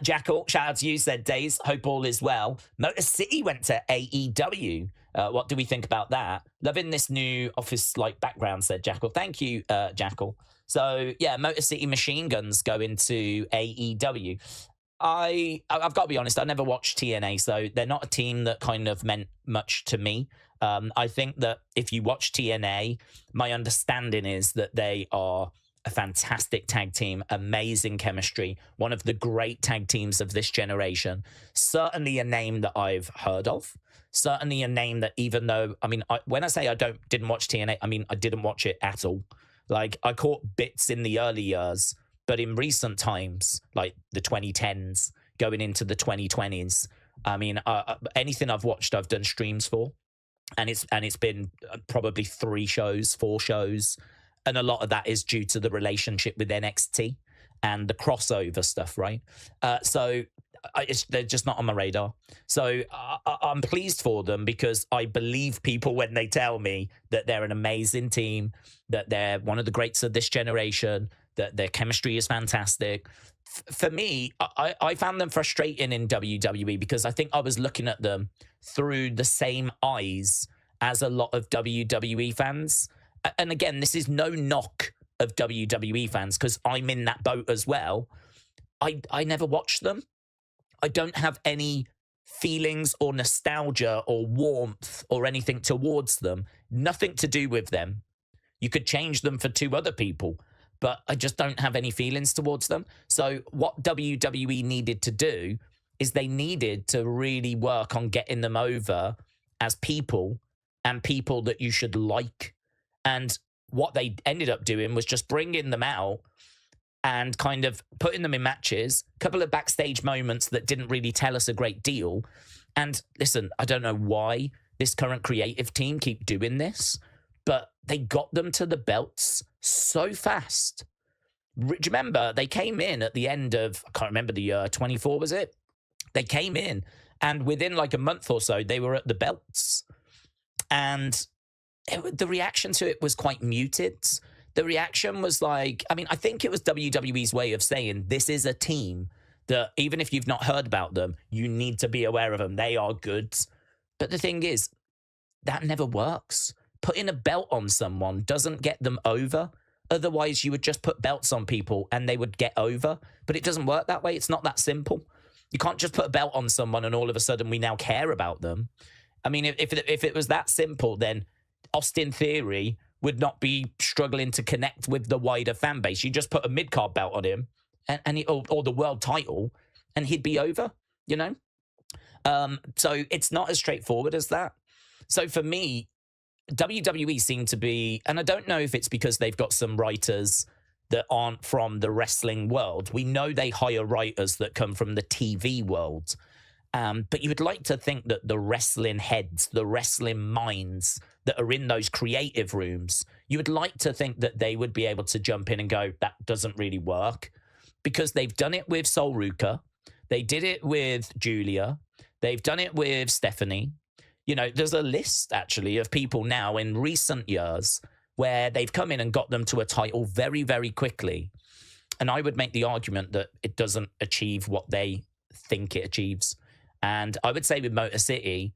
Jackal, shout out to you, said Daze. Hope all is well. Motor City went to AEW. What do we think about that? Loving this new office-like background, said Jackal. Thank you, Jackal. So, yeah, Motor City Machine Guns go into AEW. I've got to be honest, I never watched TNA, so they're not a team that kind of meant much to me. I think that if you watch TNA, my understanding is that they are a fantastic tag team, amazing chemistry, one of the great tag teams of this generation. Certainly a name that I've heard of. Certainly a name that, even though, I mean, when I say I didn't watch TNA, I mean I didn't watch it at all. Like, I caught bits in the early years, but in recent times, like the 2010s going into the 2020s, I mean, anything I've watched, I've done streams for, and it's been probably 3 shows, 4 shows. And a lot of that is due to the relationship with NXT and the crossover stuff, right? So they're just not on my radar. So I'm pleased for them, because I believe people when they tell me that they're an amazing team, that they're one of the greats of this generation, that their chemistry is fantastic. For me, I found them frustrating in WWE, because I think I was looking at them through the same eyes as a lot of WWE fans. And again, this is no knock of WWE fans, because I'm in that boat as well. I never watched them. I don't have any feelings or nostalgia or warmth or anything towards them. Nothing to do with them. You could change them for 2 other people, but I just don't have any feelings towards them. So what WWE needed to do is they needed to really work on getting them over as people, and people that you should like. And what they ended up doing was just bringing them out and kind of putting them in matches, a couple of backstage moments that didn't really tell us a great deal. And listen, I don't know why this current creative team keep doing this, but they got them to the belts so fast. Do you remember, they came in at the end of, I can't remember the year, 24 was it? They came in, and within like a month or so, they were at the belts. And the reaction to it was quite muted. The reaction was like, I mean, I think it was WWE's way of saying, this is a team that even if you've not heard about them, you need to be aware of them. They are good. But the thing is, that never works. Putting a belt on someone doesn't get them over. Otherwise, you would just put belts on people and they would get over. But it doesn't work that way. It's not that simple. You can't just put a belt on someone and all of a sudden we now care about them. I mean, if it was that simple, then Austin Theory would not be struggling to connect with the wider fan base. You just put a mid-card belt on him or the world title, and he'd be over, you know? So it's not as straightforward as that. So for me, WWE seem to be, and I don't know if it's because they've got some writers that aren't from the wrestling world. We know they hire writers that come from the TV world. But you would like to think that the wrestling heads, the wrestling minds that are in those creative rooms, you would like to think that they would be able to jump in and go, that doesn't really work. Because they've done it with Sol Ruka. They did it with Julia. They've done it with Stephanie. You know, there's a list, actually, of people now in recent years where they've come in and got them to a title very, very quickly. And I would make the argument that it doesn't achieve what they think it achieves. And I would say with Motor City,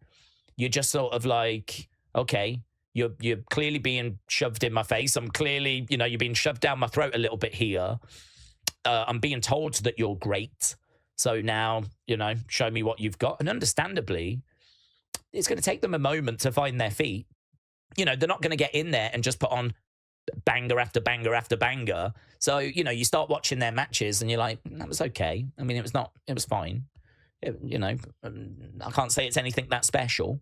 you're just sort of like, okay, you're clearly being shoved in my face. I'm clearly, you know, you're being shoved down my throat a little bit here. I'm being told that you're great. So now, you know, show me what you've got. And understandably, it's going to take them a moment to find their feet. You know, they're not going to get in there and just put on banger after banger after banger. So, you know, you start watching their matches and you're like, that was okay. I mean, it was fine. You know, I can't say it's anything that special.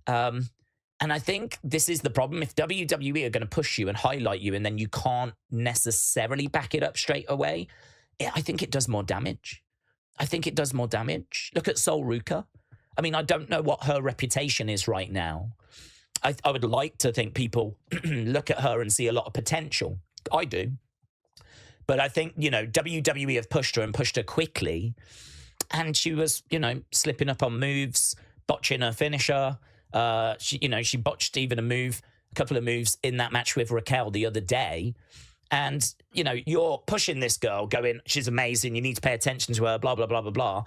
And I think this is the problem. If WWE are going to push you and highlight you and then you can't necessarily back it up straight away, I think it does more damage. I think it does more damage. Look at Sol Ruka. I mean, I don't know what her reputation is right now. I would like to think people look at her and see a lot of potential. I do. But I think, you know, WWE have pushed her and pushed her quickly. And she was, you know, slipping up on moves, botching her finisher. She botched even a couple of moves in that match with Raquel the other day. And, you know, you're pushing this girl going, she's amazing. You need to pay attention to her, blah, blah, blah, blah, blah.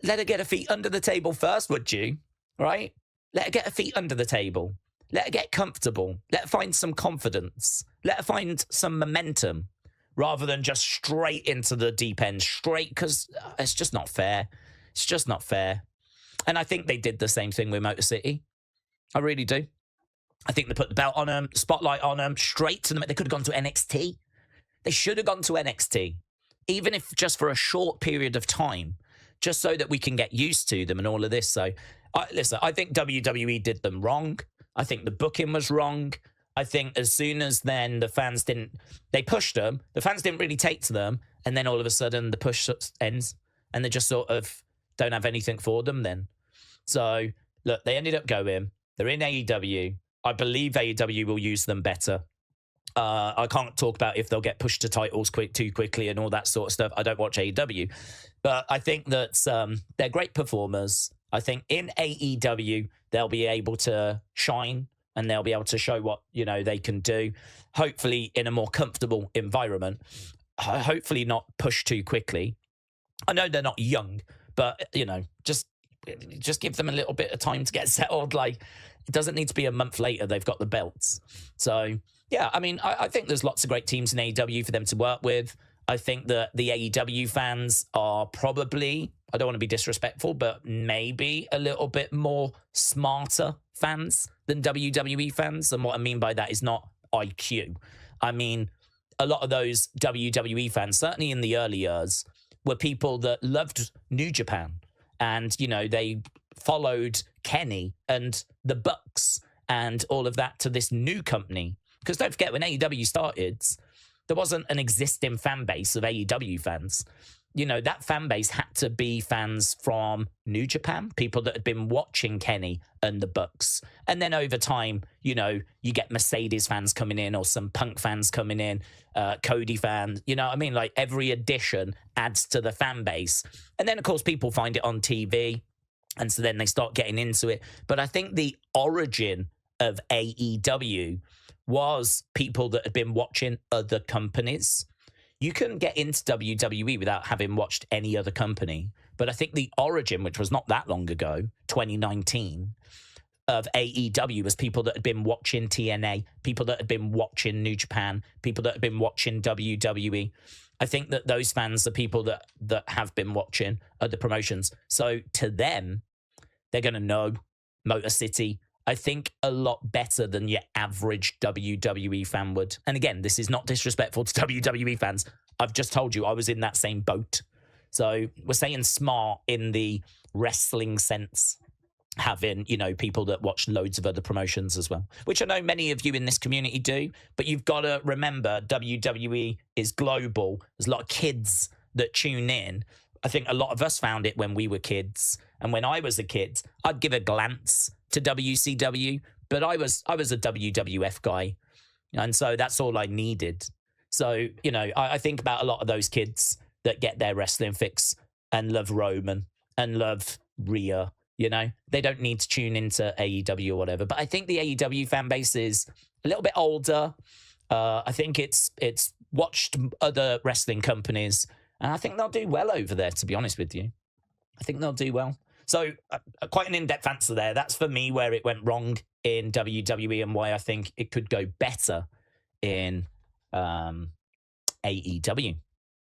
Let her get her feet under the table first, would you? Right? Let her get her feet under the table. Let her get comfortable. Let her find some confidence. Let her find some momentum rather than just straight into the deep end, straight, because it's just not fair. It's just not fair. And I think they did the same thing with Motor City. I really do. I think they put the belt on them, spotlight on them, straight to them. They could have gone to NXT. They should have gone to NXT, even if just for a short period of time, just so that we can get used to them and all of this. So, listen, I think WWE did them wrong. I think the booking was wrong. I think as soon as then the fans they pushed them, the fans didn't really take to them, and then all of a sudden the push ends, and they just sort of don't have anything for them then. So, look, they ended up going. They're in AEW. I believe AEW will use them better. I can't talk about if they'll get pushed to titles too quickly and all that sort of stuff. I don't watch AEW. But I think that they're great performers. I think in AEW, they'll be able to shine and they'll be able to show what, you know, they can do, hopefully in a more comfortable environment, hopefully not pushed too quickly. I know they're not young, but, you know, just give them a little bit of time to get settled. Like, it doesn't need to be a month later they've got the belts. So, yeah, I mean, I think there's lots of great teams in AEW for them to work with. I think that the AEW fans are probably, I don't want to be disrespectful, but maybe a little bit more smarter fans than WWE fans. And what I mean by that is not IQ. I mean, a lot of those WWE fans, certainly in the early years, were people that loved New Japan. And, you know, they followed Kenny and the Bucks and all of that to this new company. Because don't forget, when AEW started, there wasn't an existing fan base of AEW fans. You know, that fan base had to be fans from New Japan, people that had been watching Kenny and the Bucks. And then over time, you know, you get Mercedes fans coming in or some Punk fans coming in, Cody fans. You know what I mean? Like, every addition adds to the fan base. And then, of course, people find it on TV. And so then they start getting into it. But I think the origin of AEW was people that had been watching other companies. You couldn't get into WWE without having watched any other company. But I think the origin, which was not that long ago, 2019, of AEW was people that had been watching TNA, people that had been watching New Japan, people that had been watching WWE. I think that those fans are people that have been watching other promotions. So to them, they're going to know Motor City, I think, a lot better than your average WWE fan would. And again, this is not disrespectful to WWE fans. I've just told you I was in that same boat. So we're saying smart in the wrestling sense, having, you know, people that watch loads of other promotions as well, which I know many of you in this community do. But you've got to remember, WWE is global. There's a lot of kids that tune in. I think a lot of us found it when we were kids. And when I was a kid, I'd give a glance to WCW, but I was a WWF guy. And so that's all I needed. So, you know, I think about a lot of those kids that get their wrestling fix and love Roman and love Rhea. You know, they don't need to tune into AEW or whatever. But I think the AEW fan base is a little bit older. I think it's watched other wrestling companies. And I think they'll do well over there, to be honest with you. I think they'll do well. So quite an in-depth answer there. That's for me where it went wrong in WWE and why I think it could go better in AEW.